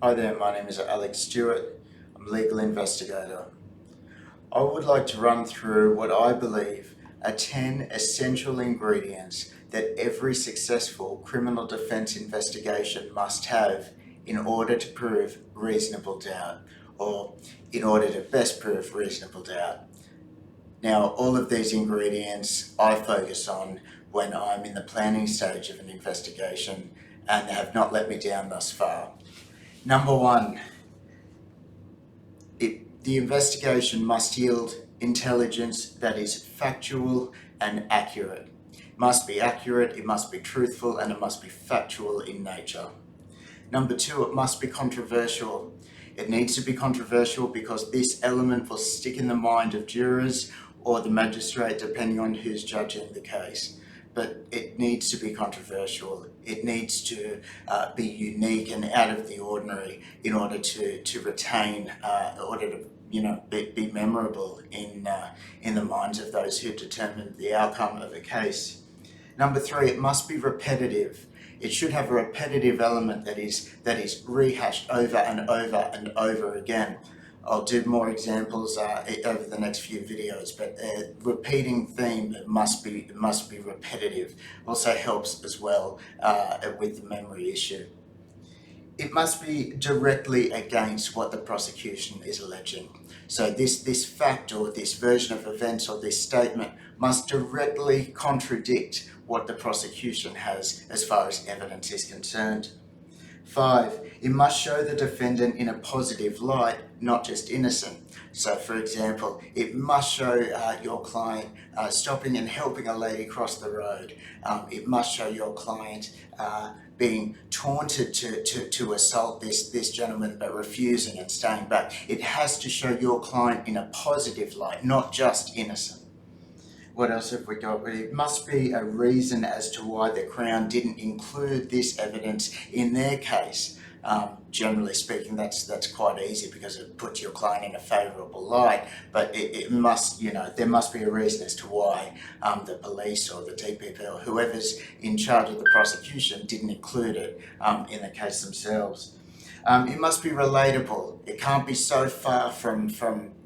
Hi there, my name is Alex Stewart. I'm Legal Investigator. I would like to run through what I believe are 10 essential ingredients that every successful criminal defense investigation must have in order to prove reasonable doubt, or in order to best prove reasonable doubt. Now, all of these ingredients I focus on when I'm in the planning stage of an investigation and have not let me down thus far. Number one, the investigation must yield intelligence that is factual and accurate. It must be accurate, it must be truthful, and it must be factual in nature. Number two, it must be controversial. It needs to be controversial because this element will stick in the mind of jurors or the magistrate, depending on who's judging the case. But it needs to be controversial. It needs to be unique and out of the ordinary in order to retain, in order to be memorable in the minds of those who determine the outcome of a case. Number three, it must be repetitive. It should have a repetitive element that is rehashed over and over and over again. I'll do more examples over the next few videos, but repeating theme must be repetitive. Also helps as well with the memory issue. It must be directly against what the prosecution is alleging. So this fact or this version of events or this statement must directly contradict what the prosecution has as far as evidence is concerned. 5, it must show the defendant in a positive light, not just innocent. So, for example, it must show your client stopping and helping a lady cross the road. It must show your client being taunted to assault this gentleman, but refusing and staying back. It has to show your client in a positive light, not just innocent. What else have we got? It must be a reason as to why the Crown didn't include this evidence in their case. Generally speaking, that's quite easy because it puts your client in a favourable light, but it must, there must be a reason as to why the police or the DPP or whoever's in charge of the prosecution didn't include it in the case themselves. It must be relatable. It can't be so far from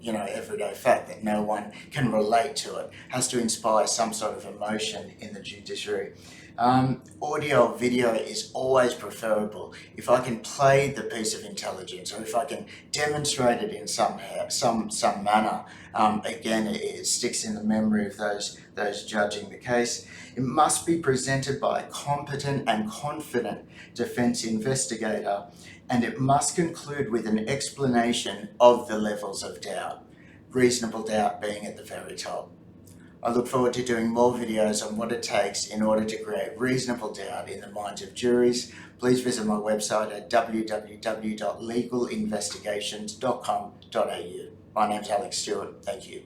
everyday fact that no one can relate to it. It has to inspire some sort of emotion in the judiciary. Audio or video is always preferable. If I can play the piece of intelligence, or if I can demonstrate it in some manner, again, it sticks in the memory of those judging the case. It must be presented by a competent and confident defense investigator, and it must conclude with an explanation of the levels of doubt, reasonable doubt being at the very top. I look forward to doing more videos on what it takes in order to create reasonable doubt in the minds of juries. Please visit my website at www.legalinvestigations.com.au. My name's Alex Stewart. Thank you.